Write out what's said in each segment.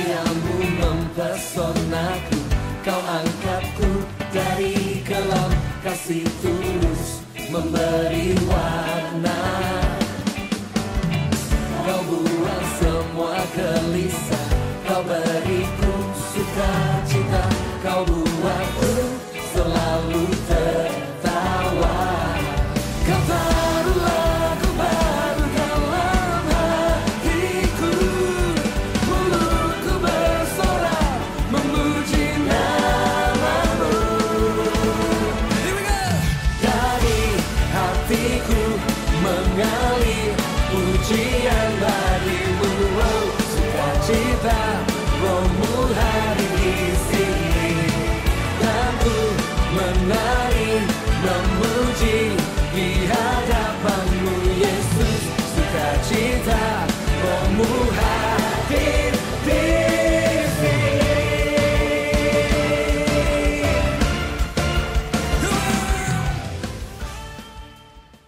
Setiamu mempesonaku, kau angkatku dari kelam, kasih tulus memberi warna. Kau buang semua gelisah, kau beriku sukacita, kau buatku selalu tertawa. Kau baru lagu baru dalam hatiku, mulutku bersorak memuji namamu. Dari hatiku mengalir pujian bagimu, oh, sukacita rohmu hari di sini, dan ku menari memuji di hadapanmu Yesus. Sukacita rohmu hadir di sini.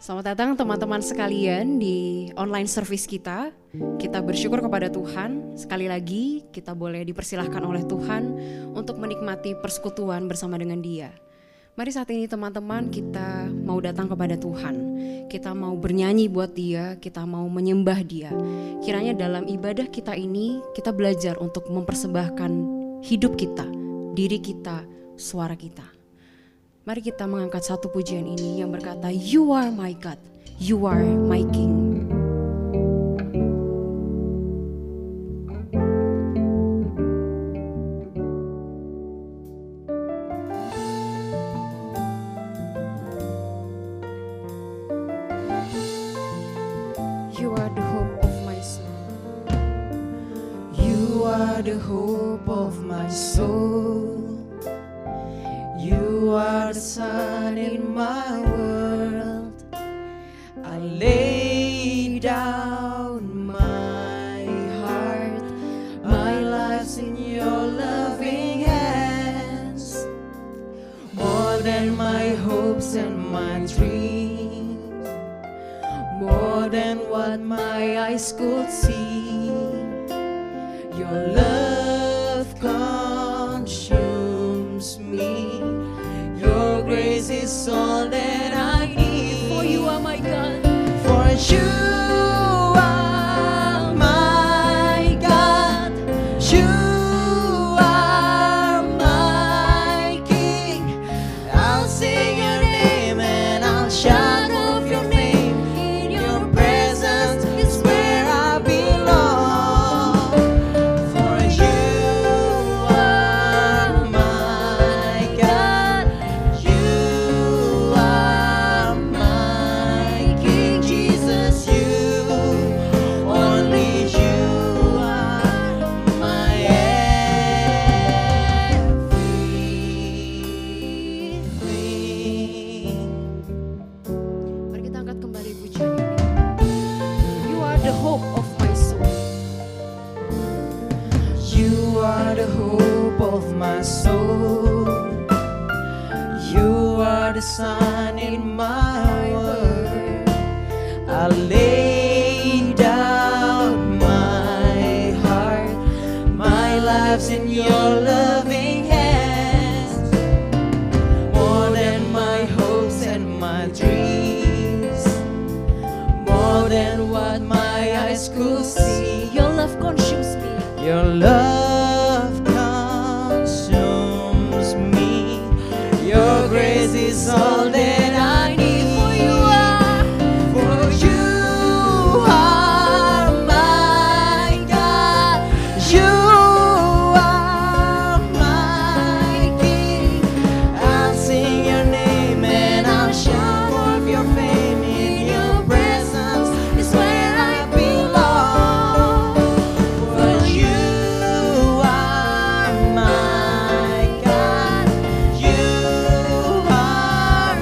Selamat datang teman-teman sekalian di online service kita. Kita bersyukur kepada Tuhan. Sekali lagi kita boleh dipersilahkan oleh Tuhan untuk menikmati persekutuan bersama dengan Dia. Mari saat ini teman-teman kita mau datang kepada Tuhan. Kita mau bernyanyi buat Dia, kita mau menyembah Dia. Kiranya dalam ibadah kita ini kita belajar untuk mempersembahkan hidup kita, diri kita, suara kita. Mari kita mengangkat satu pujian ini yang berkata, You are my God, You are my King. You are the hope of my soul. You are the hope of my soul. You are the sun in my world. I lay down my heart, my life's in your loving hands. More than my hopes and my dreams, more than what my eyes could see. Your love consumes me. Your grace is all that I need. For you are my God. For you are my God. You are my King. I'll sing your name and I'll shout of your name. In your presence is where I belong. For you are my God. You are my King. Jesus, you, only you are my everything. Mari kita angkat kembali pujian ini. You are the hope of my soul. You are the hope of my soul. You are the sun in my world. I lay down my heart, my life's in your loving hands. More than my hopes and my dreams, more than what my eyes could see. Your love consumes me. Your love consumes me. Your grace is all that I need. For you are my God. You are my King. I'll sing your name and I'll shout of your fame. In your presence is where I belong. For you are my God. You are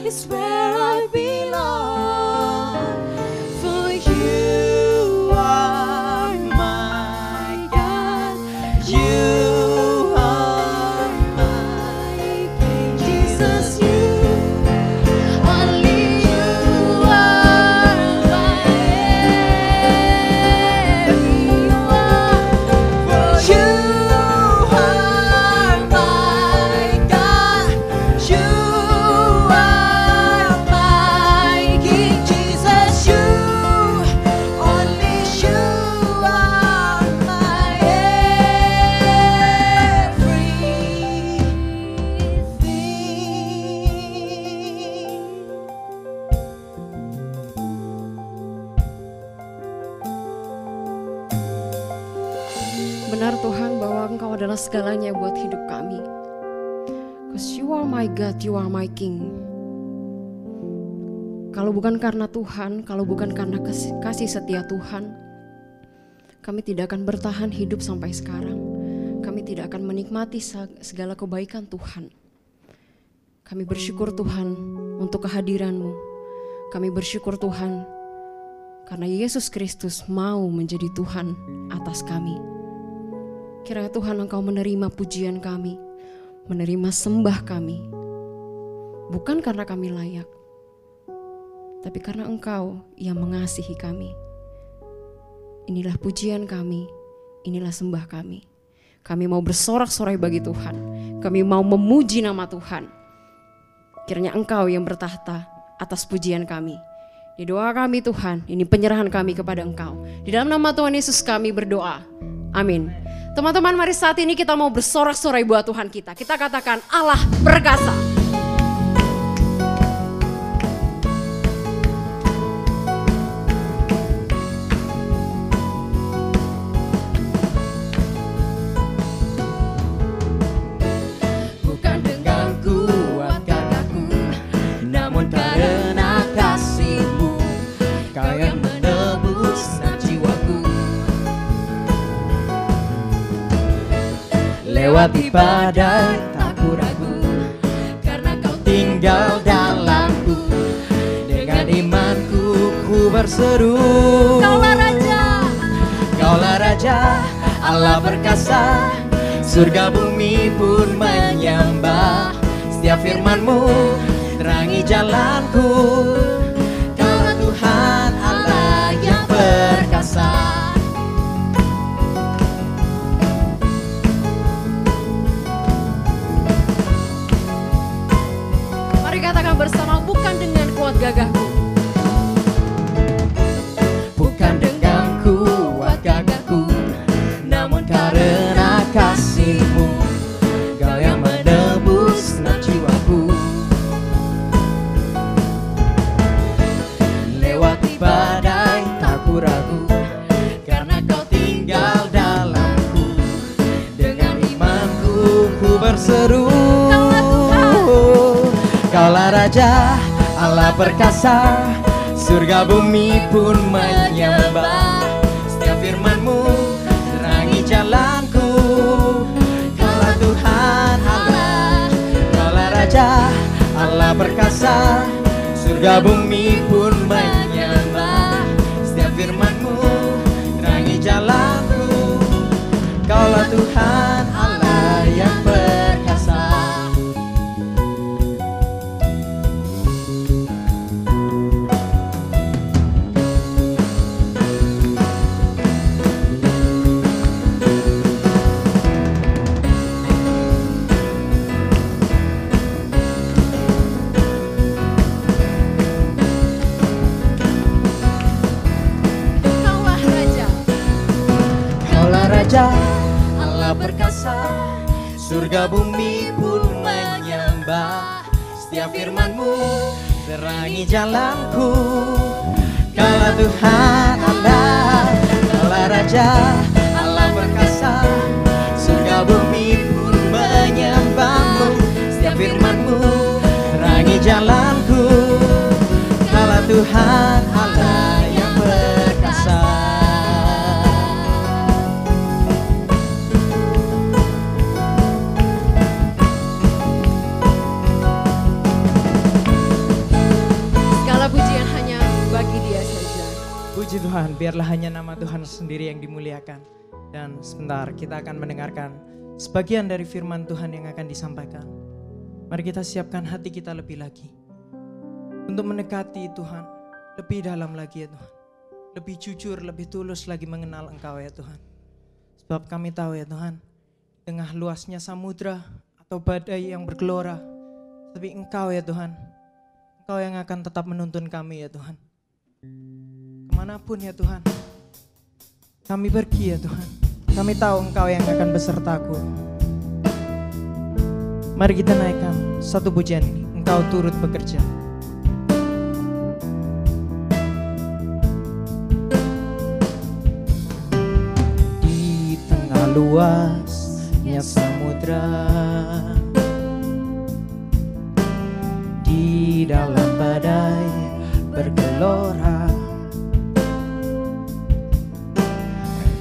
is where I belong. For you are my God, you are my King. Jesus, you, only you are my everyone. For you are my God, you are my King. Jesus, you, only you are my everything. Benar Tuhan bahwa Engkau adalah segalanya buat hidup kami. 'Cause you are my God, you are my King. Kalau bukan karena Tuhan, kalau bukan karena kasih setia Tuhan, kami tidak akan bertahan hidup sampai sekarang. Kami tidak akan menikmati segala kebaikan Tuhan. Kami bersyukur Tuhan untuk kehadiran-Mu. Kami bersyukur Tuhan karena Yesus Kristus mau menjadi Tuhan atas kami. Kiranya Tuhan Engkau menerima pujian kami, menerima sembah kami. Bukan karena kami layak, tapi karena Engkau yang mengasihi kami. Inilah pujian kami, inilah sembah kami. Kami mau bersorak-sorai bagi Tuhan. Kami mau memuji nama Tuhan. Kiranya Engkau yang bertahta atas pujian kami. Di doa kami Tuhan, ini penyerahan kami kepada Engkau. Di dalam nama Tuhan Yesus kami berdoa. Amin. Teman-teman, mari saat ini kita mau bersorak-sorai buat Tuhan kita. Kita katakan Allah perkasa. Bukan dengan kuat gagahku, namun karena kasih-Mu, Kau yang menebus jiwaku. Lewati badai tak ku ragu, karena Kau tinggal dalamku. Dengan imanku ku berseru, Kaulah Raja, Kaulah Raja, Allah perkasa. Surga bumi pun menyembah. Setiap firman-Mu terangi jalanku. Kaulah Tuhan Allah yang perkasa. Mari katakan bersama, bukan dengan kuat gagahku. Bukan dengan kuat gagahku, namun karena kasih-Mu, Kau yang menebus jiwaku. Lewati badai tak ku ragu, karena Kau tinggal dalamku. Dengan imanku ku berseru, Kaulah Raja, Allah perkasa. Surga bumi pun menyembah. Setiap firman-Mu terangi jalanku. Kaulah Tuhan Allah, Kaulah Raja, Allah perkasa. Surga bumi pun menyembah. Setiap firman-Mu terangi jalanku. Kaulah Tuhan Allah yang perkasa. Kaulah Raja, Kaulah Raja, Allah perkasa. Surga bumi pun menyembah. Setiap firman-Mu terangi jalanku. Kaulah Tuhan Allah, Kaulah Raja, Allah perkasa. Surga bumi pun menyembah-Mu. Setiap firman-Mu terangi jalanku. Kaulah Tuhan Allah yang perkasa. kasih Tuhan, biarlah hanya nama Tuhan sendiri yang dimuliakan. Dan sebentar kita akan mendengarkan sebagian dari firman Tuhan yang akan disampaikan. Mari kita siapkan hati kita lebih lagi untuk mendekati Tuhan lebih dalam lagi ya Tuhan. Lebih jujur, lebih tulus lagi mengenal Engkau ya Tuhan. Sebab kami tahu ya Tuhan, tengah luasnya samudra atau badai yang bergelora, tapi Engkau ya Tuhan, Engkau yang akan tetap menuntun kami ya Tuhan. Kemanapun ya Tuhan kami pergi ya Tuhan, kami tahu Engkau yang akan besertaku. Mari kita naikkan satu pujian ini, Engkau turut bekerja. Di tengah luasnya samudra, di dalam badai bergelora,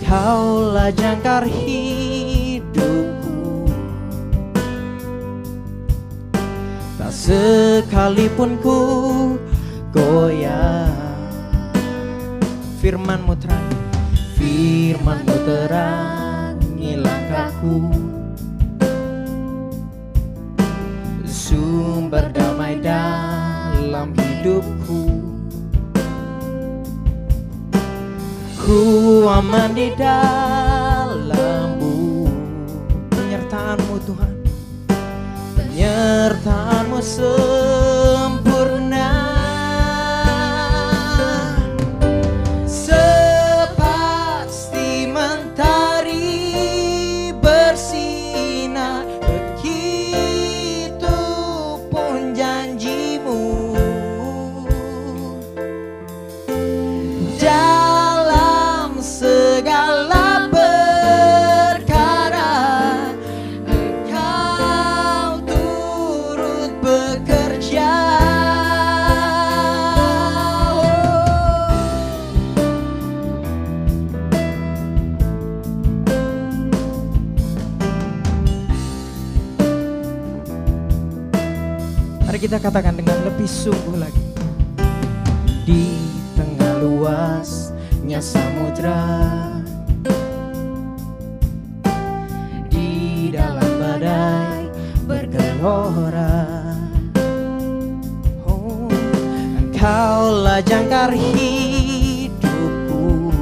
Engkaulah jangkar hidupku. Tak sekalipun ku goyah. Firman-Mu terang, Firman-Mu terangi langkahku. Sumber damai dalam hidupku. Ku aman di dalam-Mu. Penyertaan-Mu Tuhan, penyertaan-Mu sempurna. Sepasti mentari bersinar, begitu pun janji-Mu. Dalam segala perkara Engkau turut bekerja. Mari kita katakan dengan lebih sungguh lagi. Di tengah luasnya samudra, di dalam badai bergelora, oh, Engkaulah jangkar hidupku.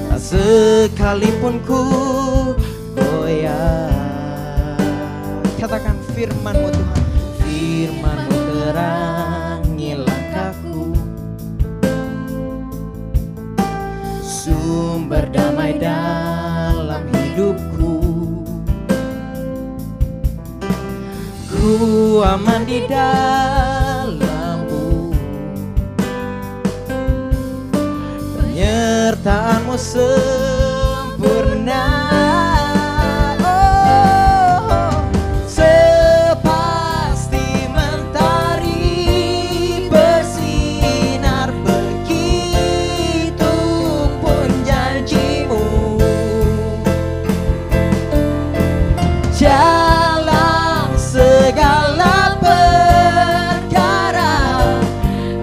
Tak sekalipun ku goyah. Katakan firman-Mu Tuhan, Firman-Mu terangi langkahku. Sumber damai dalam hidupku. Ku aman di dalam-Mu. Penyertaan-Mu sempurna. Dalam segala perkara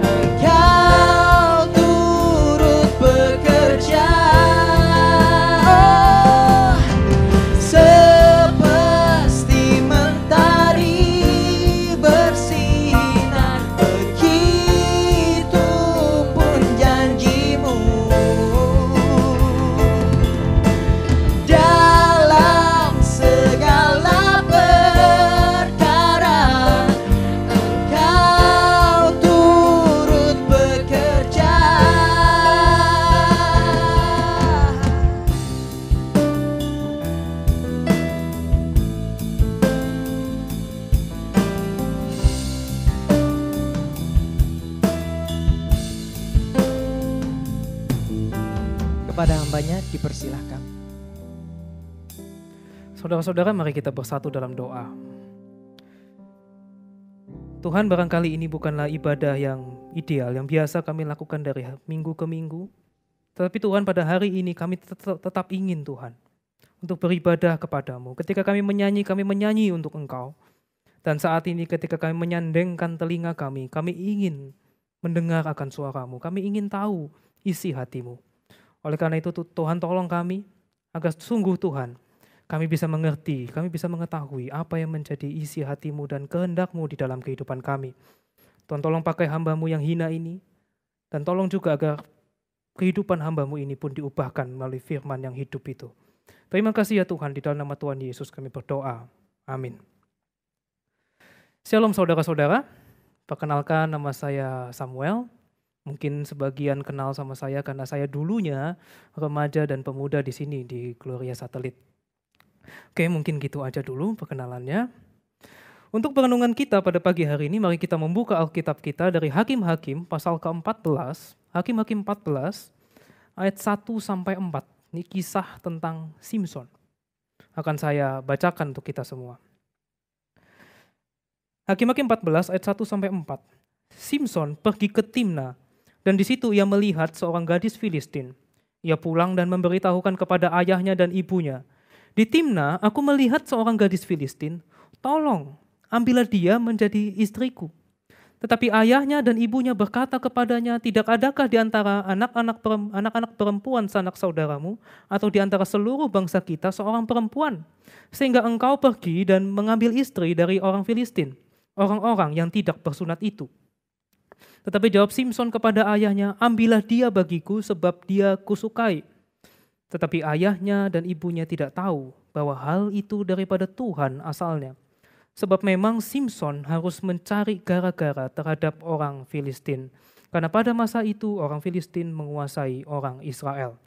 Engkau turut bekerja. Sepasti mentari bersinar, begitu pun janji-Mu. Dalam segala perkara Engkau turut bekerja. Kepada hambanya dipersilahkan. Saudara-saudara, mari kita bersatu dalam doa. Tuhan, barangkali ini bukanlah ibadah yang ideal, yang biasa kami lakukan dari minggu ke minggu. Tetapi Tuhan, pada hari ini kami tetap ingin Tuhan untuk beribadah kepadamu. Ketika kami menyanyi untuk Engkau. Dan saat ini ketika kami menyandengkan telinga kami ingin mendengar akan suara-Mu. Kami ingin tahu isi hati-Mu. Oleh karena itu Tuhan tolong kami agar sungguh Tuhan kami bisa mengerti, kami bisa mengetahui apa yang menjadi isi hati-Mu dan kehendak-Mu di dalam kehidupan kami. Tuhan tolong pakai hamba-Mu yang hina ini, dan tolong juga agar kehidupan hamba-Mu ini pun diubahkan melalui firman yang hidup itu. Terima kasih ya Tuhan, di dalam nama Tuhan Yesus kami berdoa. Amin. Shalom saudara-saudara, perkenalkan nama saya Samuel. Mungkin sebagian kenal sama saya karena saya dulunya remaja dan pemuda di sini di Gloria Satelit. Oke, mungkin gitu aja dulu perkenalannya. Untuk perenungan kita pada pagi hari ini, mari kita membuka Alkitab kita dari Hakim-Hakim pasal ke-14, Hakim-Hakim 14 ayat 1-4. Ini kisah tentang Simson. Akan saya bacakan untuk kita semua. Hakim-Hakim 14 ayat 1-4. Simson pergi ke Timna, dan di situ ia melihat seorang gadis Filistin. Ia pulang dan memberitahukan kepada ayahnya dan ibunya, "Di Timna aku melihat seorang gadis Filistin, tolong ambillah dia menjadi istriku." Tetapi ayahnya dan ibunya berkata kepadanya, "Tidak adakah di antara anak-anak perempuan sanak saudaramu atau di antara seluruh bangsa kita seorang perempuan, sehingga engkau pergi dan mengambil istri dari orang Filistin, orang-orang yang tidak bersunat itu?" Tetapi jawab Simson kepada ayahnya, "Ambillah dia bagiku sebab dia kusukai." Tetapi ayahnya dan ibunya tidak tahu bahwa hal itu daripada Tuhan asalnya. Sebab memang Simson harus mencari gara-gara terhadap orang Filistin. Karena pada masa itu orang Filistin menguasai orang Israel.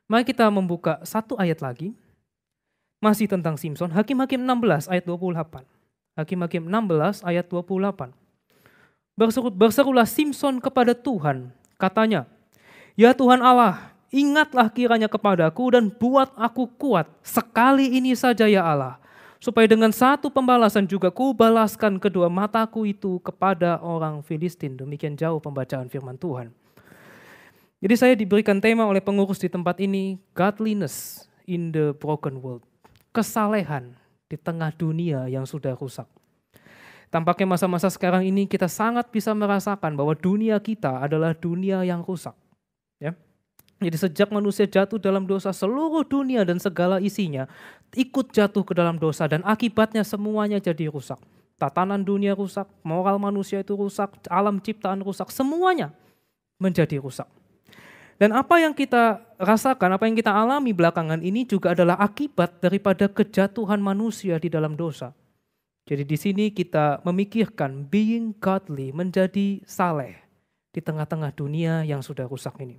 Mari kita membuka satu ayat lagi. Masih tentang Simson, Hakim-Hakim 16 ayat 28. Hakim-Hakim 16 ayat 28. Berserulah Simson kepada Tuhan, katanya, "Ya Tuhan Allah, ingatlah kiranya kepadaku dan buat aku kuat sekali ini saja ya Allah, supaya dengan satu pembalasan juga ku balaskan kedua mataku itu kepada orang Filistin." Demikian jauh pembacaan firman Tuhan. Jadi saya diberikan tema oleh pengurus di tempat ini, Godliness in the Broken World. Kesalehan di tengah dunia yang sudah rusak. Tampaknya masa-masa sekarang ini kita sangat bisa merasakan bahwa dunia kita adalah dunia yang rusak. Ya. Jadi sejak manusia jatuh dalam dosa, seluruh dunia dan segala isinya ikut jatuh ke dalam dosa dan akibatnya semuanya jadi rusak. Tatanan dunia rusak, moral manusia itu rusak, alam ciptaan rusak, semuanya menjadi rusak. Dan apa yang kita rasakan, apa yang kita alami belakangan ini juga adalah akibat daripada kejatuhan manusia di dalam dosa. Jadi di sini kita memikirkan being godly, menjadi saleh di tengah-tengah dunia yang sudah rusak ini.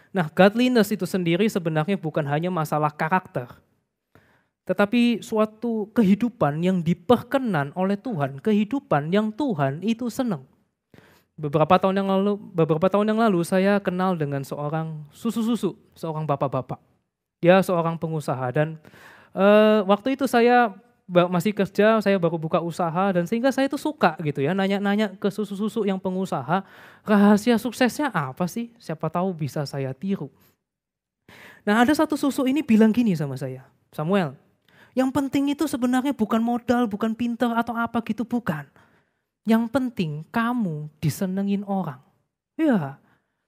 Nah, godliness itu sendiri sebenarnya bukan hanya masalah karakter, tetapi suatu kehidupan yang diperkenan oleh Tuhan, kehidupan yang Tuhan itu senang. Beberapa tahun yang lalu saya kenal dengan seorang susu-susu, seorang bapak-bapak. Dia seorang pengusaha dan waktu itu saya masih kerja, saya baru buka usaha dan sehingga saya itu suka gitu ya, nanya-nanya ke susu-susu yang pengusaha, rahasia suksesnya apa sih? Siapa tahu bisa saya tiru. Nah, ada satu susu ini bilang gini sama saya, "Samuel, yang penting itu sebenarnya bukan modal, bukan pintar atau apa gitu, bukan. Yang penting kamu disenengin orang." Ya,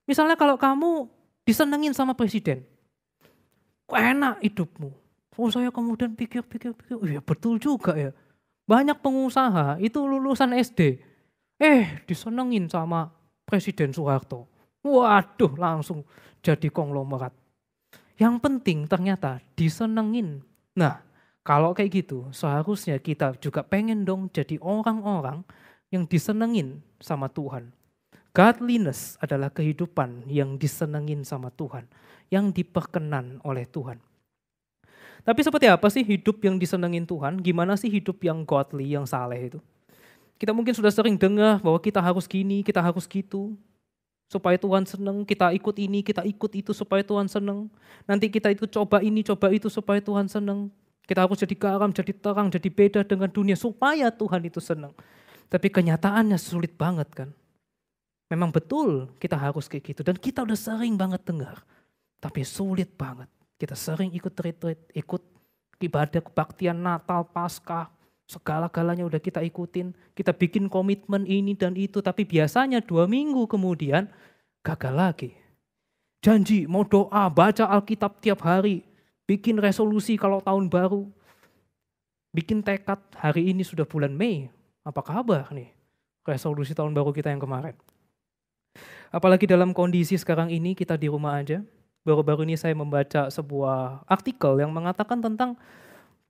misalnya kalau kamu disenengin sama presiden, enak hidupmu. Oh, saya kemudian pikir-pikir, ya betul juga ya. Banyak pengusaha itu lulusan SD, disenengin sama Presiden Soeharto. Waduh, langsung jadi konglomerat. Yang penting ternyata disenengin. Nah, kalau kayak gitu seharusnya kita juga pengen dong jadi orang-orang yang disenengin sama Tuhan. Godliness adalah kehidupan yang disenengin sama Tuhan, yang diperkenan oleh Tuhan. Tapi seperti apa sih hidup yang disenengin Tuhan? Gimana sih hidup yang godly, yang saleh itu? Kita mungkin sudah sering dengar bahwa kita harus gini, kita harus gitu. Supaya Tuhan senang, kita ikut ini, kita ikut itu supaya Tuhan senang. Nanti kita ikut coba ini, coba itu supaya Tuhan senang. Kita harus jadi garam, jadi terang, jadi beda dengan dunia supaya Tuhan itu senang. Tapi kenyataannya sulit banget kan. Memang betul kita harus kayak gitu dan kita udah sering banget dengar. Tapi sulit banget. Kita sering ikut retreat, ikut ibadah kebaktian Natal, Paskah, Segala-galanya udah kita ikutin, kita bikin komitmen ini dan itu, tapi biasanya 2 minggu kemudian gagal lagi. Janji mau doa, baca Alkitab tiap hari, bikin resolusi kalau tahun baru, bikin tekad hari ini sudah bulan Mei, apa kabar nih resolusi tahun baru kita yang kemarin. Apalagi dalam kondisi sekarang ini kita di rumah aja. Baru-baru ini saya membaca sebuah artikel yang mengatakan tentang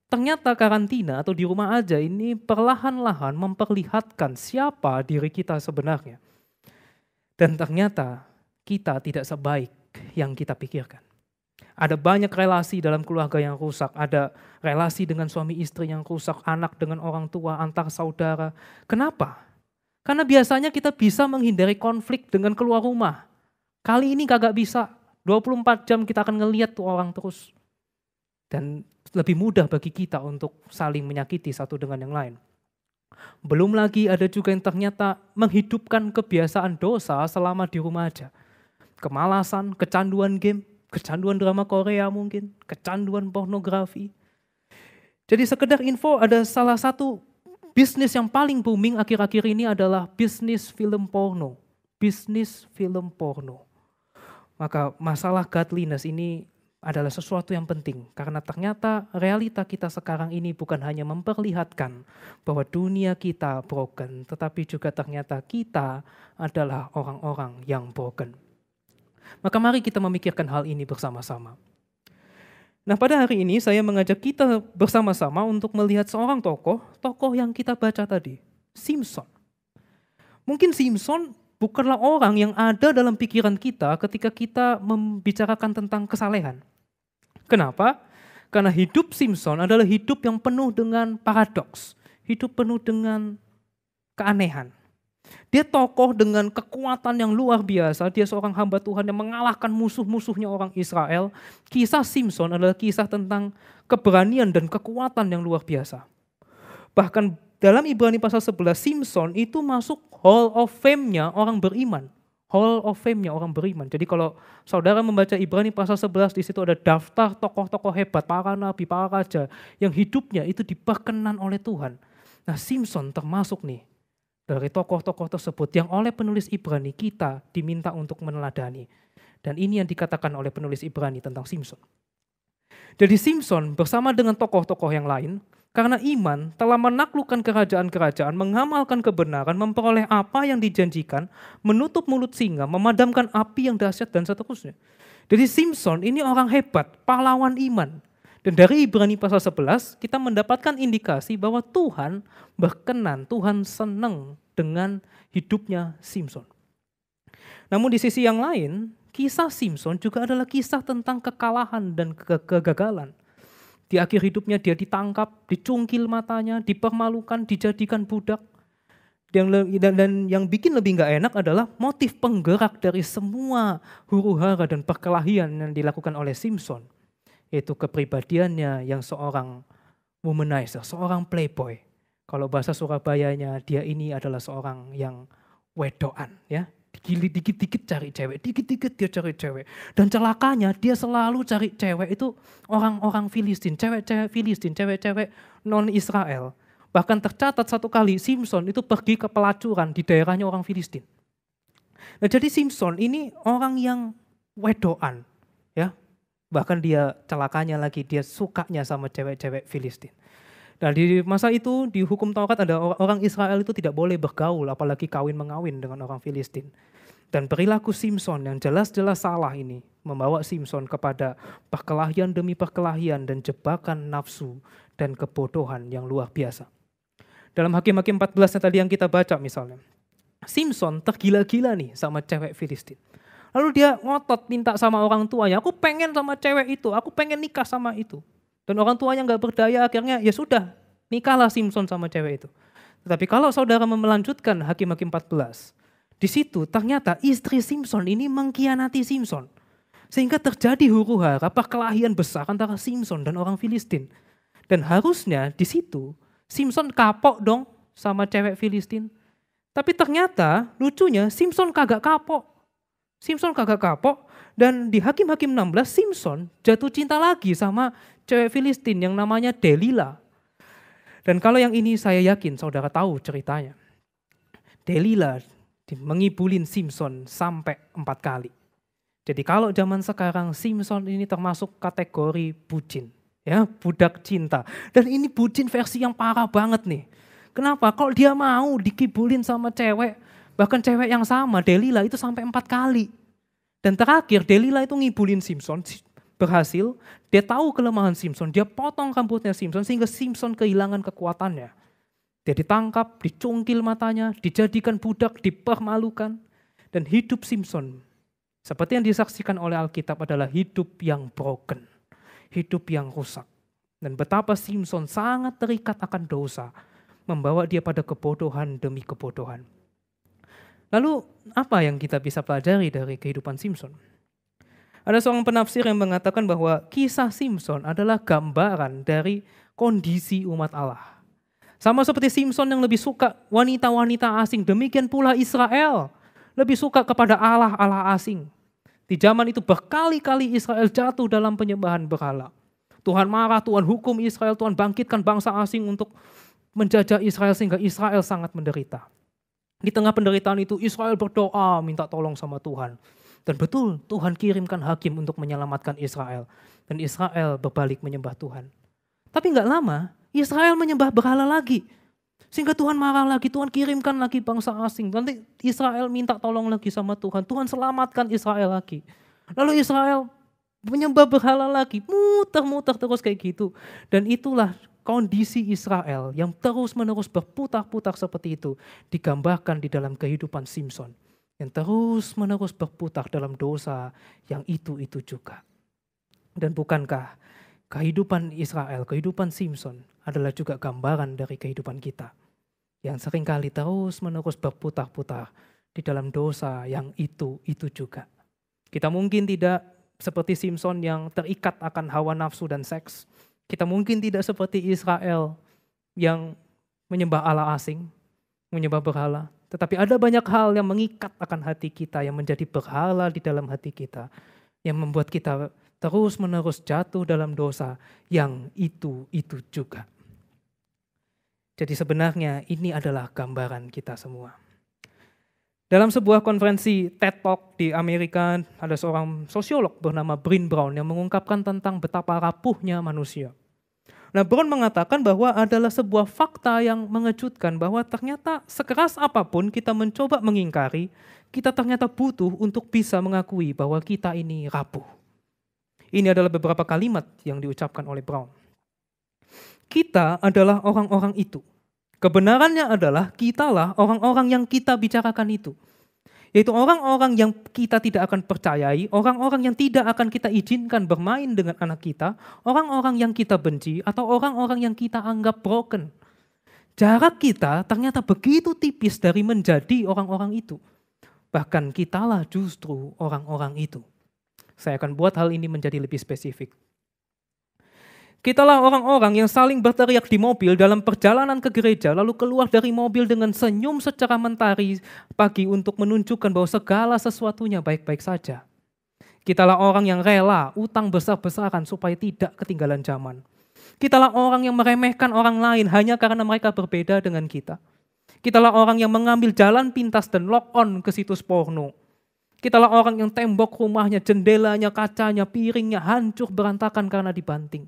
ternyata karantina atau di rumah aja ini perlahan-lahan memperlihatkan siapa diri kita sebenarnya. Dan ternyata kita tidak sebaik yang kita pikirkan. Ada banyak relasi dalam keluarga yang rusak, ada relasi dengan suami istri yang rusak, anak dengan orang tua, antar saudara. Kenapa? Karena biasanya kita bisa menghindari konflik dengan keluar rumah. Kali ini kagak bisa, 24 jam kita akan ngelihat tuh orang terus. Dan lebih mudah bagi kita untuk saling menyakiti satu dengan yang lain. Belum lagi ada juga yang ternyata menghidupkan kebiasaan dosa selama di rumah aja. Kemalasan, kecanduan game, kecanduan drama Korea mungkin, kecanduan pornografi. Jadi sekedar info, ada salah satu bisnis yang paling booming akhir-akhir ini adalah bisnis film porno. Bisnis film porno. Maka masalah godliness ini adalah sesuatu yang penting. Karena ternyata realita kita sekarang ini bukan hanya memperlihatkan bahwa dunia kita broken, tetapi juga ternyata kita adalah orang-orang yang broken. Maka mari kita memikirkan hal ini bersama-sama. Nah, pada hari ini saya mengajak kita bersama-sama untuk melihat seorang tokoh yang kita baca tadi, Simson. Mungkin Simson bukanlah orang yang ada dalam pikiran kita ketika kita membicarakan tentang kesalehan. Kenapa? Karena hidup Simson adalah hidup yang penuh dengan paradoks, hidup penuh dengan keanehan. Dia tokoh dengan kekuatan yang luar biasa, dia seorang hamba Tuhan yang mengalahkan musuh-musuhnya orang Israel. Kisah Simson adalah kisah tentang keberanian dan kekuatan yang luar biasa. Bahkan dalam Ibrani pasal 11, Simson itu masuk Hall of Fame-nya orang beriman. Hall of Fame-nya orang beriman. Jadi kalau saudara membaca Ibrani pasal 11, di situ ada daftar tokoh-tokoh hebat, para nabi, para raja, yang hidupnya itu diperkenan oleh Tuhan. Nah, Simson termasuk nih dari tokoh-tokoh tersebut yang oleh penulis Ibrani kita diminta untuk meneladani. Dan ini yang dikatakan oleh penulis Ibrani tentang Simson. Jadi Simson bersama dengan tokoh-tokoh yang lain, karena iman telah menaklukkan kerajaan-kerajaan, mengamalkan kebenaran, memperoleh apa yang dijanjikan, menutup mulut singa, memadamkan api yang dahsyat dan seterusnya. Jadi Simson ini orang hebat, pahlawan iman. Dan dari Ibrani pasal 11 kita mendapatkan indikasi bahwa Tuhan berkenan, Tuhan senang dengan hidupnya Simson. Namun di sisi yang lain, kisah Simson juga adalah kisah tentang kekalahan dan kegagalan. Di akhir hidupnya dia ditangkap, dicungkil matanya, dipermalukan, dijadikan budak. Dan yang bikin lebih gak enak adalah motif penggerak dari semua huru-hara dan perkelahian yang dilakukan oleh Simson. Yaitu kepribadiannya yang seorang womanizer, seorang playboy. Kalau bahasa Surabayanya, dia ini adalah seorang yang wedoan, ya. Dikit-dikit cari cewek, dikit-dikit dia cari cewek. Dan celakanya dia selalu cari cewek itu orang-orang Filistin, cewek-cewek Filistin, cewek-cewek non-Israel. Bahkan tercatat satu kali Simson itu pergi ke pelacuran di daerahnya orang Filistin. Nah, jadi Simson ini orang yang wedoan, ya. Bahkan dia celakanya lagi, dia sukanya sama cewek-cewek Filistin. Dan di masa itu di hukum Taurat ada orang Israel itu tidak boleh bergaul, apalagi kawin-mengawin dengan orang Filistin. Dan perilaku Simson yang jelas-jelas salah ini membawa Simson kepada perkelahian demi perkelahian dan jebakan nafsu dan kebodohan yang luar biasa. Dalam Hakim-Hakim 14 tadi yang kita baca misalnya, Simson tergila-gila nih sama cewek Filistin. Lalu dia ngotot minta sama orang tuanya, aku pengen sama cewek itu, aku pengen nikah sama itu. Dan orang tuanya gak berdaya, akhirnya ya sudah, nikahlah Simson sama cewek itu. Tetapi kalau saudara melanjutkan Hakim-Hakim 14, di situ ternyata istri Simson ini mengkhianati Simson. Sehingga terjadi huru-hara, perkelahian besar antara Simson dan orang Filistin. Dan harusnya di situ Simson kapok dong sama cewek Filistin. Tapi ternyata lucunya Simson kagak kapok. Simson kagak kapok, dan di Hakim-Hakim 16 Simson jatuh cinta lagi sama cewek Filistin yang namanya Delila. Dan kalau yang ini saya yakin saudara tahu ceritanya. Delila mengibulin Simpson sampai 4 kali. Jadi kalau zaman sekarang Simpson ini termasuk kategori bucin, ya, budak cinta. Dan ini bucin versi yang parah banget nih. Kenapa? Kalau dia mau dikibulin sama cewek, bahkan cewek yang sama, Delila itu sampai 4 kali. Dan terakhir Delila itu ngibulin Simpson, berhasil, dia tahu kelemahan Simpson, dia potong rambutnya Simpson sehingga Simpson kehilangan kekuatannya. Dia ditangkap, dicungkil matanya, dijadikan budak, dipermalukan. Dan hidup Simpson, seperti yang disaksikan oleh Alkitab, adalah hidup yang broken, hidup yang rusak. Dan betapa Simpson sangat terikat akan dosa, membawa dia pada kebodohan demi kebodohan. Lalu apa yang kita bisa pelajari dari kehidupan Simpson? Ada seorang penafsir yang mengatakan bahwa kisah Simpson adalah gambaran dari kondisi umat Allah. Sama seperti Simpson yang lebih suka wanita-wanita asing, demikian pula Israel lebih suka kepada Allah-Allah asing. Di zaman itu berkali-kali Israel jatuh dalam penyembahan berhala. Tuhan marah, Tuhan hukum Israel, Tuhan bangkitkan bangsa asing untuk menjajah Israel sehingga Israel sangat menderita. Di tengah penderitaan itu Israel berdoa minta tolong sama Tuhan. Dan betul Tuhan kirimkan hakim untuk menyelamatkan Israel. Dan Israel berbalik menyembah Tuhan. Tapi gak lama Israel menyembah berhala lagi. Sehingga Tuhan marah lagi, Tuhan kirimkan lagi bangsa asing. Nanti Israel minta tolong lagi sama Tuhan. Tuhan selamatkan Israel lagi. Lalu Israel menyembah berhala lagi. Muter-muter terus kayak gitu. Dan itulah kondisi Israel yang terus-menerus berputar-putar seperti itu digambarkan di dalam kehidupan Simpson. Yang terus-menerus berputar dalam dosa yang itu-itu juga. Dan bukankah kehidupan Israel, kehidupan Simpson adalah juga gambaran dari kehidupan kita. Yang seringkali terus-menerus berputar-putar di dalam dosa yang itu-itu juga. Kita mungkin tidak seperti Simpson yang terikat akan hawa nafsu dan seks. Kita mungkin tidak seperti Israel yang menyembah Allah asing, menyembah berhala. Tetapi ada banyak hal yang mengikat akan hati kita, yang menjadi berhala di dalam hati kita. Yang membuat kita terus-menerus jatuh dalam dosa yang itu-itu juga. Jadi sebenarnya ini adalah gambaran kita semua. Dalam sebuah konferensi TED Talk di Amerika, ada seorang sosiolog bernama Brene Brown yang mengungkapkan tentang betapa rapuhnya manusia. Nah, Brown mengatakan bahwa adalah sebuah fakta yang mengejutkan bahwa ternyata sekeras apapun kita mencoba mengingkari, kita ternyata butuh untuk bisa mengakui bahwa kita ini rapuh. Ini adalah beberapa kalimat yang diucapkan oleh Brown. Kita adalah orang-orang itu. Kebenarannya adalah kitalah orang-orang yang kita bicarakan itu. Yaitu orang-orang yang kita tidak akan percayai, orang-orang yang tidak akan kita izinkan bermain dengan anak kita, orang-orang yang kita benci, atau orang-orang yang kita anggap broken. Jarak kita ternyata begitu tipis dari menjadi orang-orang itu. Bahkan kitalah justru orang-orang itu. Saya akan buat hal ini menjadi lebih spesifik. Kitalah orang-orang yang saling berteriak di mobil dalam perjalanan ke gereja, lalu keluar dari mobil dengan senyum secara mentari pagi untuk menunjukkan bahwa segala sesuatunya baik-baik saja. Kitalah orang yang rela utang besar-besaran supaya tidak ketinggalan zaman. Kitalah orang yang meremehkan orang lain hanya karena mereka berbeda dengan kita. Kitalah orang yang mengambil jalan pintas dan log on ke situs porno. Kitalah orang yang tembok rumahnya, jendelanya, kacanya, piringnya hancur berantakan karena dibanting.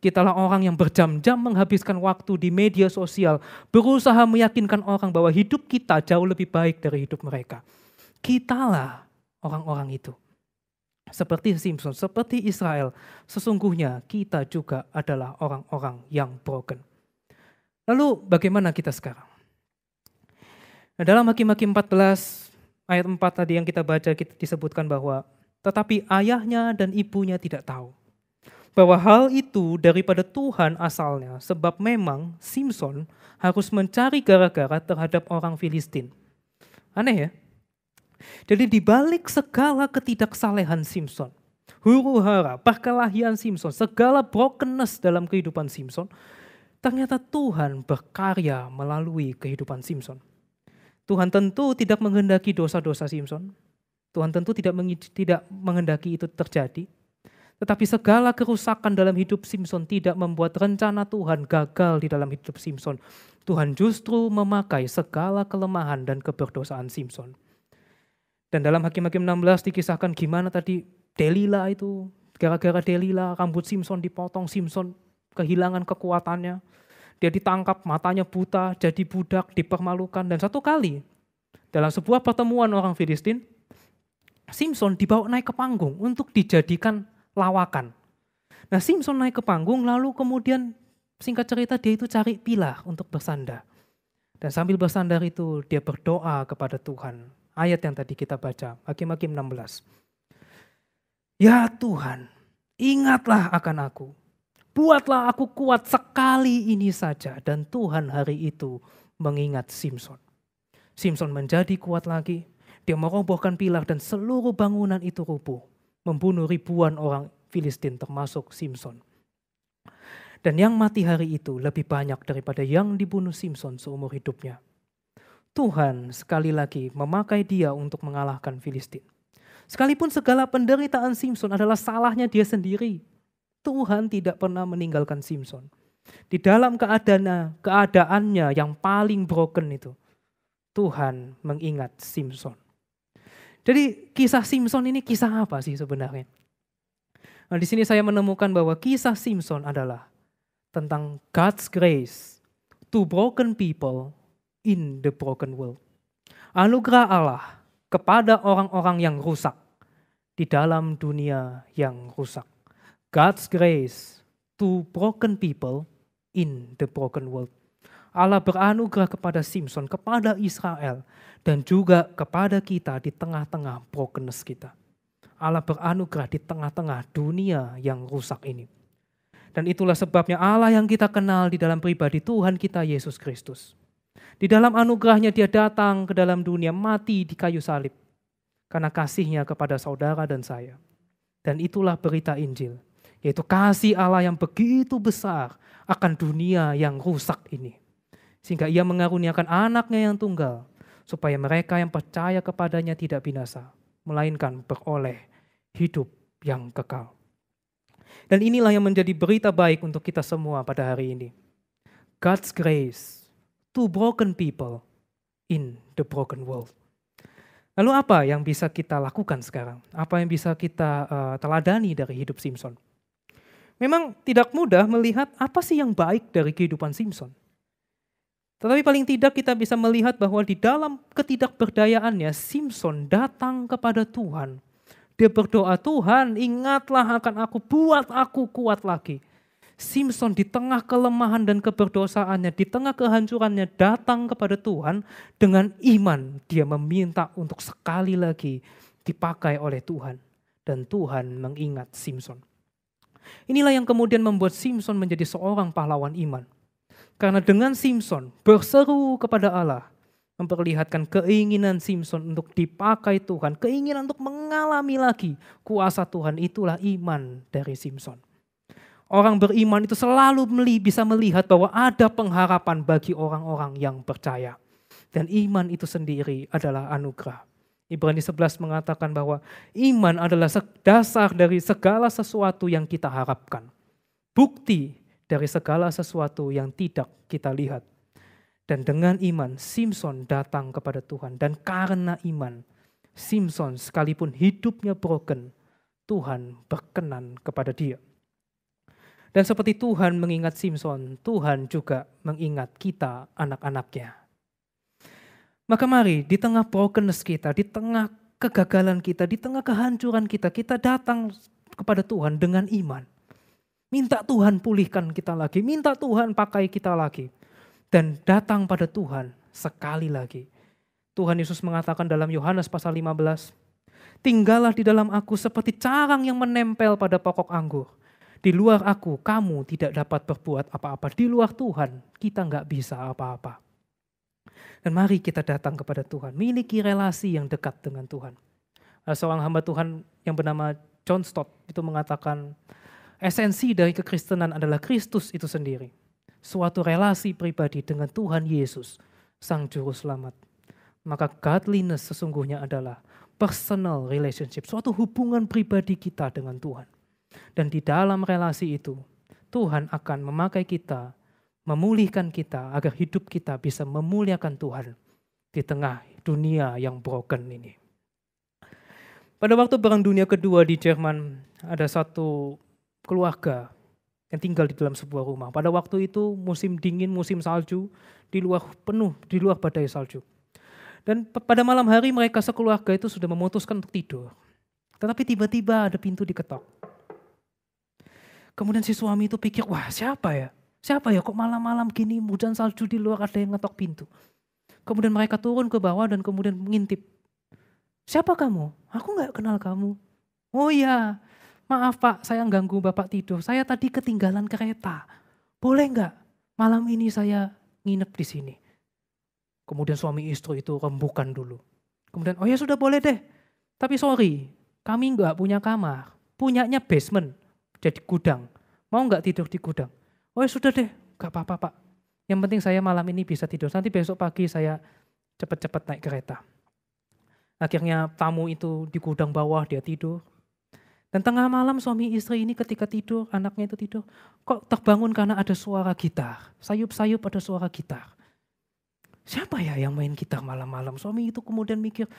Kitalah orang yang berjam-jam menghabiskan waktu di media sosial, berusaha meyakinkan orang bahwa hidup kita jauh lebih baik dari hidup mereka. Kitalah orang-orang itu. Seperti Simpson, seperti Israel, sesungguhnya kita juga adalah orang-orang yang broken. Lalu bagaimana kita sekarang? Nah, dalam Hakim-Hakim 14 ayat 4 tadi yang kita baca, kita disebutkan bahwa tetapi ayahnya dan ibunya tidak tahu bahwa hal itu daripada Tuhan asalnya, sebab memang Simpson harus mencari gara-gara terhadap orang Filistin. Aneh ya? Jadi di balik segala ketidaksalehan Simpson, huru-hara, perkelahian Simpson, segala brokenness dalam kehidupan Simpson, ternyata Tuhan berkarya melalui kehidupan Simpson. Tuhan tentu tidak menghendaki dosa-dosa Simpson. Tuhan tentu tidak menghendaki itu terjadi. Tetapi segala kerusakan dalam hidup Simson tidak membuat rencana Tuhan gagal di dalam hidup Simson. Tuhan justru memakai segala kelemahan dan keberdosaan Simson. Dan dalam Hakim-Hakim 16 dikisahkan gimana tadi Delila itu, gara-gara Delila rambut Simson dipotong, Simson kehilangan kekuatannya. Dia ditangkap, matanya buta, jadi budak, dipermalukan. Dan satu kali dalam sebuah pertemuan orang Filistin, Simson dibawa naik ke panggung untuk dijadikan lawakan. Nah, Simson naik ke panggung lalu kemudian singkat cerita dia itu cari pilah untuk bersandar. Dan sambil bersandar itu dia berdoa kepada Tuhan. Ayat yang tadi kita baca, Hakim-Hakim 16. Ya Tuhan, ingatlah akan aku. Buatlah aku kuat sekali ini saja. Dan Tuhan hari itu mengingat Simson. Simson menjadi kuat lagi. Dia merobohkan pilar dan seluruh bangunan itu rubuh. Membunuh ribuan orang Filistin termasuk Simson. Dan yang mati hari itu lebih banyak daripada yang dibunuh Simson seumur hidupnya. Tuhan sekali lagi memakai dia untuk mengalahkan Filistin. Sekalipun segala penderitaan Simson adalah salahnya dia sendiri, Tuhan tidak pernah meninggalkan Simson. Di dalam keadaannya yang paling broken itu, Tuhan mengingat Simson. Jadi kisah Simson ini kisah apa sih sebenarnya? Nah, di sini saya menemukan bahwa kisah Simson adalah tentang God's grace to broken people in the broken world. Anugerah Allah kepada orang-orang yang rusak di dalam dunia yang rusak. God's grace to broken people in the broken world. Allah beranugerah kepada Simson, kepada Israel, dan juga kepada kita di tengah-tengah brokenness kita. Allah beranugerah di tengah-tengah dunia yang rusak ini. Dan itulah sebabnya Allah yang kita kenal di dalam pribadi Tuhan kita Yesus Kristus. Di dalam anugerahnya dia datang ke dalam dunia, mati di kayu salib. Karena kasihnya kepada saudara dan saya. Dan itulah berita Injil, yaitu kasih Allah yang begitu besar akan dunia yang rusak ini. Sehingga ia mengaruniakan anaknya yang tunggal, supaya mereka yang percaya kepadanya tidak binasa, melainkan beroleh hidup yang kekal. Dan inilah yang menjadi berita baik untuk kita semua pada hari ini. God's grace to broken people in the broken world. Lalu apa yang bisa kita lakukan sekarang? Apa yang bisa kita teladani dari hidup Simson? Memang tidak mudah melihat apa sih yang baik dari kehidupan Simson. Tetapi paling tidak kita bisa melihat bahwa di dalam ketidakberdayaannya, Simson datang kepada Tuhan. Dia berdoa, Tuhan ingatlah akan aku, buat aku kuat lagi. Simson di tengah kelemahan dan keberdosaannya, di tengah kehancurannya datang kepada Tuhan dengan iman. Dia meminta untuk sekali lagi dipakai oleh Tuhan. Dan Tuhan mengingat Simson. Inilah yang kemudian membuat Simson menjadi seorang pahlawan iman. Karena dengan Simson berseru kepada Allah, memperlihatkan keinginan Simson untuk dipakai Tuhan, keinginan untuk mengalami lagi kuasa Tuhan, itulah iman dari Simson. Orang beriman itu selalu bisa melihat bahwa ada pengharapan bagi orang-orang yang percaya. Dan iman itu sendiri adalah anugerah. Ibrani 11 mengatakan bahwa iman adalah dasar dari segala sesuatu yang kita harapkan. Bukti dari segala sesuatu yang tidak kita lihat. Dan dengan iman, Simson datang kepada Tuhan. Dan karena iman, Simson sekalipun hidupnya broken, Tuhan berkenan kepada dia. Dan seperti Tuhan mengingat Simson, Tuhan juga mengingat kita anak-anaknya. Maka mari di tengah brokenness kita, di tengah kegagalan kita, di tengah kehancuran kita, kita datang kepada Tuhan dengan iman. Minta Tuhan pulihkan kita lagi, minta Tuhan pakai kita lagi. Dan datang pada Tuhan sekali lagi. Tuhan Yesus mengatakan dalam Yohanes pasal 15, tinggallah di dalam aku seperti carang yang menempel pada pokok anggur. Di luar aku, kamu tidak dapat berbuat apa-apa. Di luar Tuhan, kita nggak bisa apa-apa. Dan mari kita datang kepada Tuhan, miliki relasi yang dekat dengan Tuhan. Seorang hamba Tuhan yang bernama John Stott itu mengatakan, esensi dari kekristenan adalah Kristus itu sendiri. Suatu relasi pribadi dengan Tuhan Yesus, Sang Juru Selamat. Maka godliness sesungguhnya adalah personal relationship, suatu hubungan pribadi kita dengan Tuhan. Dan di dalam relasi itu, Tuhan akan memakai kita, memulihkan kita agar hidup kita bisa memuliakan Tuhan di tengah dunia yang broken ini. Pada waktu Perang Dunia Kedua di Jerman, ada satu keluarga yang tinggal di dalam sebuah rumah. Pada waktu itu musim dingin, musim salju, di luar badai salju. Dan pada malam hari mereka sekeluarga itu sudah memutuskan untuk tidur. Tetapi tiba-tiba ada pintu diketok. Kemudian si suami itu pikir, wah siapa ya? Siapa ya kok malam-malam gini hujan salju di luar ada yang ngetok pintu. Kemudian mereka turun ke bawah dan kemudian mengintip. Siapa kamu? Aku gak kenal kamu. Oh iya, maaf Pak, saya ganggu Bapak tidur. Saya tadi ketinggalan kereta. Boleh gak malam ini saya nginep di sini? Kemudian suami istri itu rembukan dulu. Kemudian, oh ya sudah boleh deh. Tapi sorry, kami gak punya kamar. Punyanya basement, jadi gudang. Mau gak tidur di gudang? Oh ya sudah deh, gak apa-apa Pak. Yang penting saya malam ini bisa tidur. Nanti besok pagi saya cepat-cepat naik kereta. Akhirnya tamu itu di gudang bawah, dia tidur. Dan tengah malam suami istri ini ketika tidur, anaknya itu tidur, kok terbangun karena ada suara gitar. Sayup-sayup ada suara gitar. Siapa ya yang main gitar malam-malam? Suami itu kemudian mikir,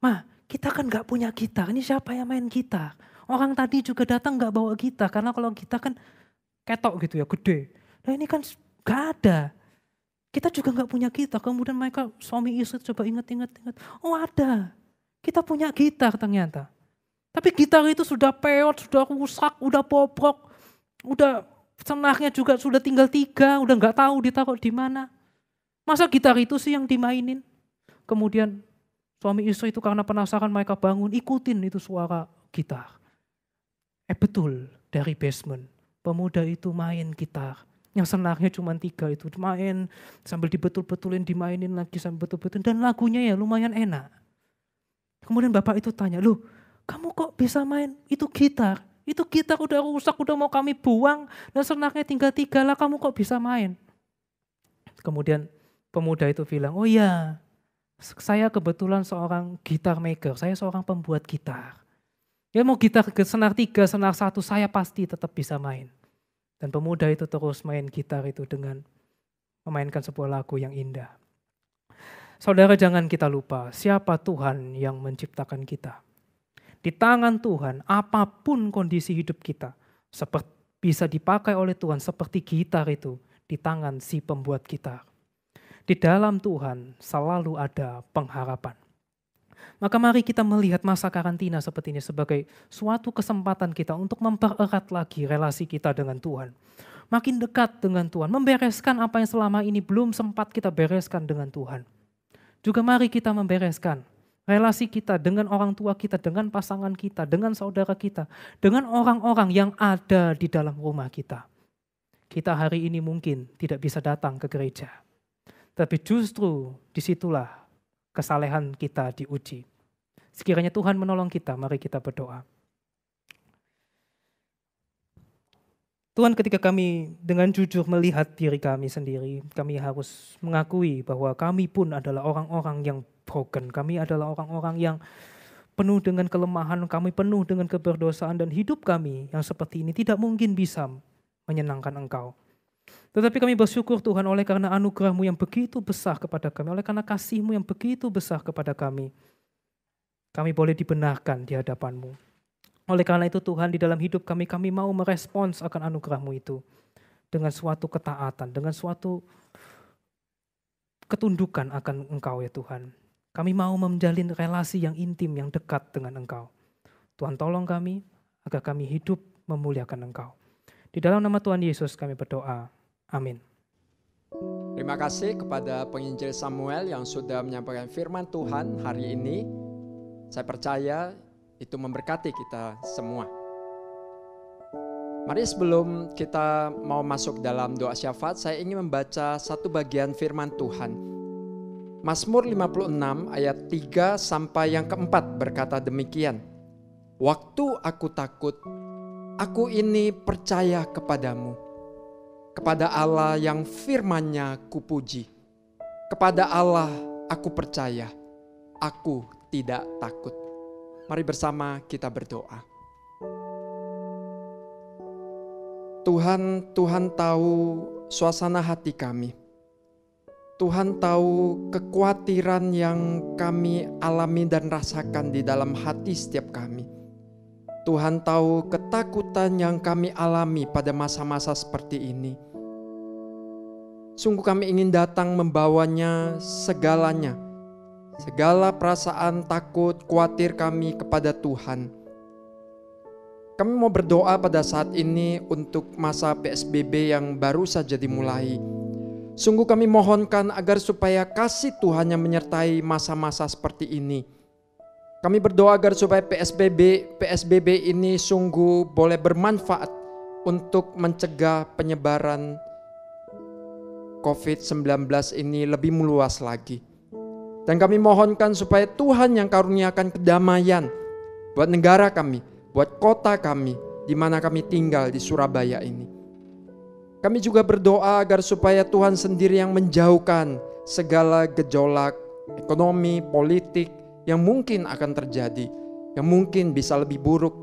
"Ma, kita kan gak punya gitar, ini siapa yang main gitar? Orang tadi juga datang gak bawa gitar, karena kalau gitar kan ketok gitu ya, gede. Nah ini kan gak ada. Kita juga gak punya gitar." Kemudian mereka suami istri coba ingat. Oh ada, kita punya gitar ternyata. Tapi gitar itu sudah peot, sudah rusak, udah bobrok, udah senarnya juga sudah tinggal 3, udah gak tahu ditaruh di mana. Masa gitar itu sih yang dimainin? Kemudian suami istri itu karena penasaran mereka bangun, ikutin itu suara gitar. Betul, dari basement. Pemuda itu main gitar. Yang senarnya cuma 3 itu. Main sambil dibetul-betulin, dimainin lagi sambil betul-betulin. Dan lagunya ya lumayan enak. Kemudian bapak itu tanya, loh kamu kok bisa main itu gitar? Itu gitar udah rusak, udah mau kami buang. Dan senarnya tinggal 3 lah, kamu kok bisa main? Kemudian pemuda itu bilang, oh iya, saya kebetulan seorang gitar maker, saya seorang pembuat gitar. Ya mau gitar ke senar 3, senar 1, saya pasti tetap bisa main. Dan pemuda itu terus main gitar itu dengan memainkan sebuah lagu yang indah. Saudara jangan kita lupa, siapa Tuhan yang menciptakan kita. Di tangan Tuhan, apapun kondisi hidup kita, bisa dipakai oleh Tuhan seperti gitar itu di tangan si pembuat gitar. Di dalam Tuhan selalu ada pengharapan. Maka mari kita melihat masa karantina seperti ini sebagai suatu kesempatan kita untuk mempererat lagi relasi kita dengan Tuhan. Makin dekat dengan Tuhan, membereskan apa yang selama ini belum sempat kita bereskan dengan Tuhan. Juga mari kita membereskan relasi kita dengan orang tua kita, dengan pasangan kita, dengan saudara kita, dengan orang-orang yang ada di dalam rumah kita. Kita hari ini mungkin tidak bisa datang ke gereja. Tapi justru disitulah kesalehan kita diuji. Sekiranya Tuhan menolong kita, mari kita berdoa. Tuhan, ketika kami dengan jujur melihat diri kami sendiri, kami harus mengakui bahwa kami pun adalah orang-orang yang broken. Kami adalah orang-orang yang penuh dengan kelemahan, kami penuh dengan keberdosaan, dan hidup kami yang seperti ini tidak mungkin bisa menyenangkan Engkau. Tetapi kami bersyukur Tuhan oleh karena anugerah-Mu yang begitu besar kepada kami, oleh karena kasih-Mu yang begitu besar kepada kami boleh dibenarkan di hadapan-Mu. Oleh karena itu Tuhan, di dalam hidup kami mau merespons akan anugerah-Mu itu dengan suatu ketaatan, dengan suatu ketundukan akan Engkau ya Tuhan. Kami mau menjalin relasi yang intim, yang dekat dengan Engkau. Tuhan tolong kami agar kami hidup memuliakan Engkau. Di dalam nama Tuhan Yesus kami berdoa. Amin. Terima kasih kepada penginjil Samuel yang sudah menyampaikan firman Tuhan hari ini. Saya percaya itu memberkati kita semua. Mari sebelum kita mau masuk dalam doa syafaat, saya ingin membaca satu bagian firman Tuhan. Mazmur 56 ayat 3 sampai yang keempat berkata demikian. Waktu aku takut, aku ini percaya kepadamu. Kepada Allah yang firman-Nya kupuji. Kepada Allah aku percaya, aku tidak takut. Mari bersama kita berdoa. Tuhan tahu suasana hati kami. Tuhan tahu kekhawatiran yang kami alami dan rasakan di dalam hati setiap kami. Tuhan tahu ketakutan yang kami alami pada masa-masa seperti ini. Sungguh kami ingin datang membawanya segalanya, segala perasaan takut, khawatir kami kepada Tuhan. Kami mau berdoa pada saat ini untuk masa PSBB yang baru saja dimulai. Sungguh kami mohonkan agar supaya kasih Tuhan yang menyertai masa-masa seperti ini. Kami berdoa agar supaya PSBB ini sungguh boleh bermanfaat untuk mencegah penyebaran COVID-19 ini lebih meluas lagi. Dan kami mohonkan supaya Tuhan yang karuniakan kedamaian buat negara kami, buat kota kami, di mana kami tinggal di Surabaya ini. Kami juga berdoa agar supaya Tuhan sendiri yang menjauhkan segala gejolak ekonomi, politik yang mungkin akan terjadi, yang mungkin bisa lebih buruk.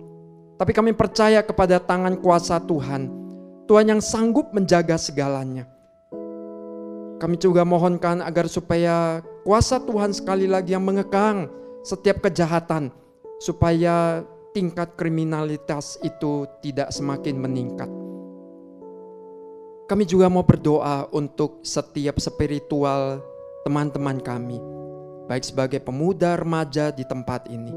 Tapi kami percaya kepada tangan kuasa Tuhan, Tuhan yang sanggup menjaga segalanya. Kami juga mohonkan agar supaya kuasa Tuhan sekali lagi yang mengekang setiap kejahatan, supaya tingkat kriminalitas itu tidak semakin meningkat. Kami juga mau berdoa untuk setiap spiritual teman-teman kami, baik sebagai pemuda, remaja di tempat ini.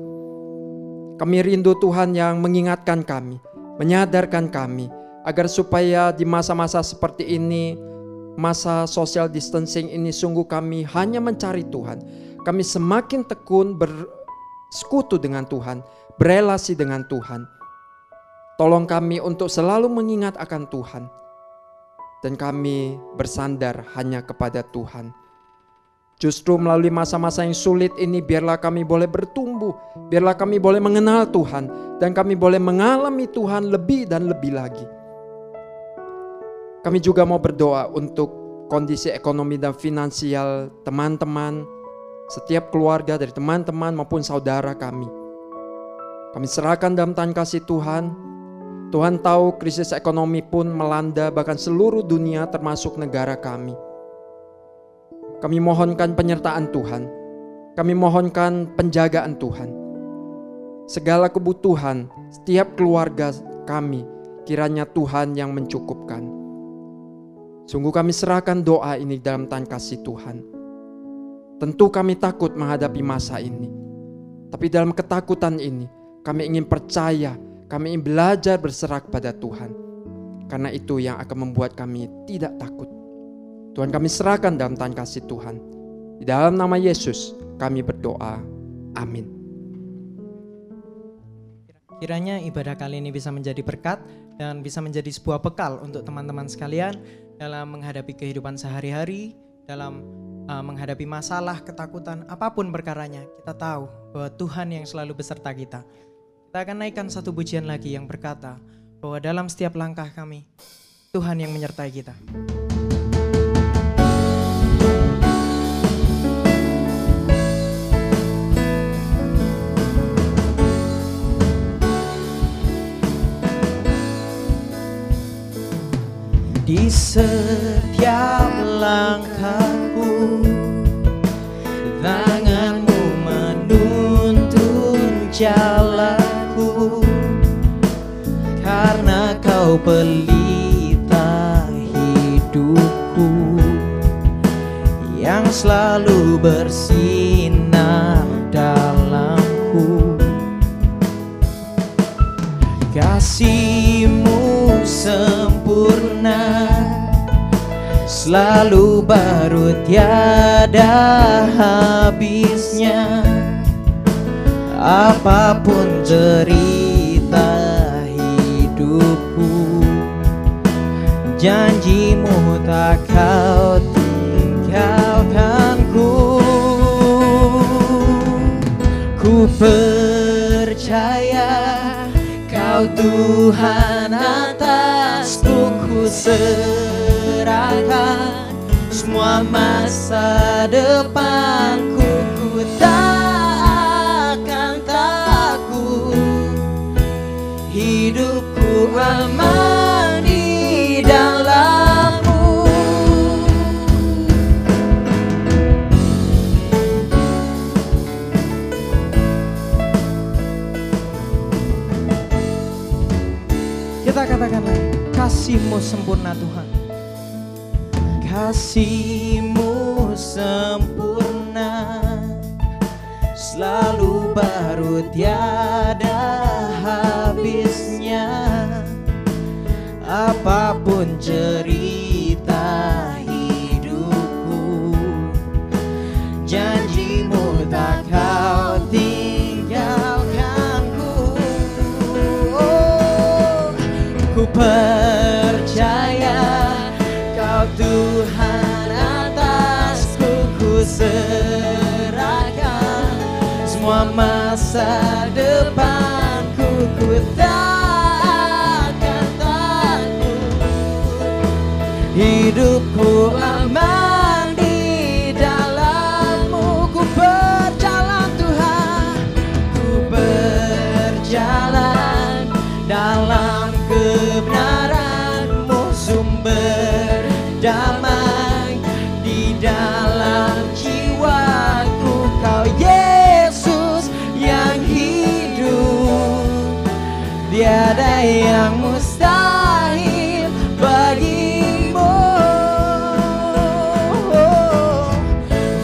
Kami rindu Tuhan yang mengingatkan kami, menyadarkan kami, agar supaya di masa-masa seperti ini, masa social distancing ini, sungguh kami hanya mencari Tuhan. Kami semakin tekun bersekutu dengan Tuhan, berelasi dengan Tuhan. Tolong kami untuk selalu mengingat akan Tuhan. Dan kami bersandar hanya kepada Tuhan. Justru melalui masa-masa yang sulit ini, biarlah kami boleh bertumbuh, biarlah kami boleh mengenal Tuhan, dan kami boleh mengalami Tuhan lebih dan lebih lagi. Kami juga mau berdoa untuk kondisi ekonomi dan finansial teman-teman, setiap keluarga dari teman-teman maupun saudara kami. Kami serahkan dalam tangan kasih Tuhan. Tuhan tahu krisis ekonomi pun melanda bahkan seluruh dunia termasuk negara kami. Kami mohonkan penyertaan Tuhan. Kami mohonkan penjagaan Tuhan. Segala kebutuhan setiap keluarga kami, kiranya Tuhan yang mencukupkan. Sungguh kami serahkan doa ini dalam tangan kasih Tuhan. Tentu kami takut menghadapi masa ini. Tapi dalam ketakutan ini, kami ingin percaya, kami ingin belajar berserah kepada Tuhan. Karena itu yang akan membuat kami tidak takut. Tuhan, kami serahkan dalam tangan kasih Tuhan. Di dalam nama Yesus kami berdoa. Amin. Kiranya ibadah kali ini bisa menjadi berkat dan bisa menjadi sebuah bekal untuk teman-teman sekalian dalam menghadapi kehidupan sehari-hari, dalam menghadapi masalah, ketakutan, apapun perkaranya. Kita tahu bahwa Tuhan yang selalu beserta kita. Kita akan naikkan satu pujian lagi yang berkata bahwa dalam setiap langkah kami, Tuhan yang menyertai kita. Di setiap langkahku, tanganmu menuntun jalanku, karena kau pelita hidupku yang selalu bersinar dalamku. Kasih-Mu sempurna, selalu baru tiada habisnya. Apapun cerita hidupku, janji-Mu tak kau tinggalkanku. Ku percaya Kau Tuhan atasku, ku serahkan semua masa depanku. Ku tak akan takut, hidupku aman di kasih-Mu sempurna Tuhan. Kasih-Mu sempurna, selalu baru tiada habisnya. Apapun cerita hidupku, janji-Mu tak Kau tinggalkanku. Oh, ku percaya Kau Tuhan atasku, ku serahkan semua masa depanku. Ku tak akan takut, hidupku aman di dalam-Mu. Ku berjalan Tuhan, ku berjalan dalam kebenaran-Mu, sumber damai di dalam jiwaku. Kau Yesus yang hidup, tiada yang mustahil bagi-Mu.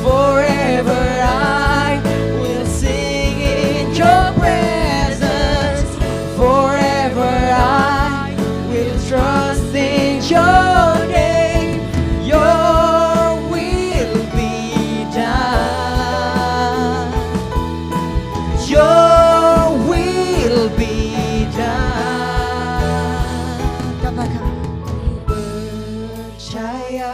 Forever I will sing in Your presence. Forever I will trust in Your name. Your will be done. Your will be done. Katakan, percaya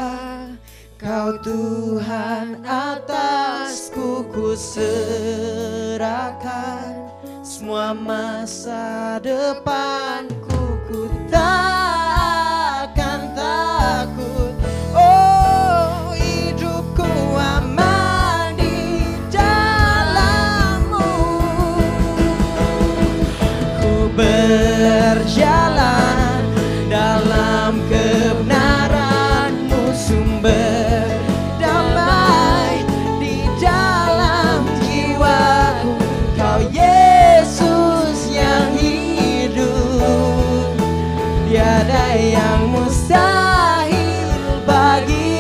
Kau Tuhan atasku, ku serahkan semua masa depanku. Ku tak akan takut, oh hidupku aman di dalam-Mu. Ku berjalan dalam kebenaran-Mu, sumber damai di dalam jiwaku. Kau Yesus yang hidup, tiada yang mustahil bagi-Mu.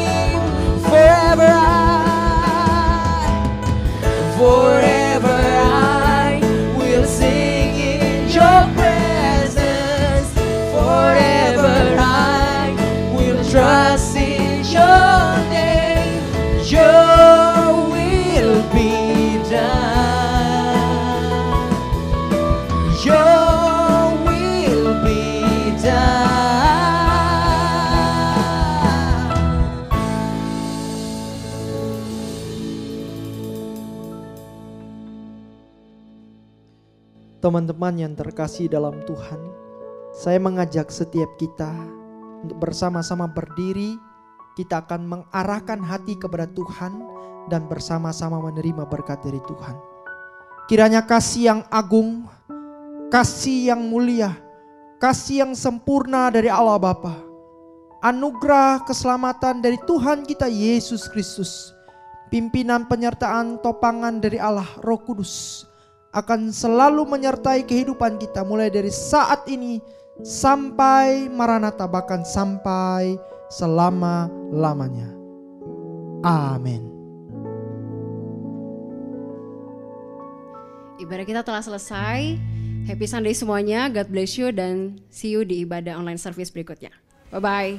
Forever I will sing in Your presence. Forever I will trust in Your name. Your will be done. Your will be done. Teman-teman yang terkasih dalam Tuhan, saya mengajak setiap kita untuk bersama-sama berdiri. Kita akan mengarahkan hati kepada Tuhan dan bersama-sama menerima berkat dari Tuhan. Kiranya kasih yang agung, kasih yang mulia, kasih yang sempurna dari Allah Bapa, anugerah keselamatan dari Tuhan kita Yesus Kristus, pimpinan penyertaan topangan dari Allah Roh Kudus akan selalu menyertai kehidupan kita mulai dari saat ini sampai Maranatha, bahkan sampai selama-lamanya. Amin. Ibadah kita telah selesai. Happy Sunday semuanya. God bless you dan see you di ibadah online service berikutnya. Bye-bye.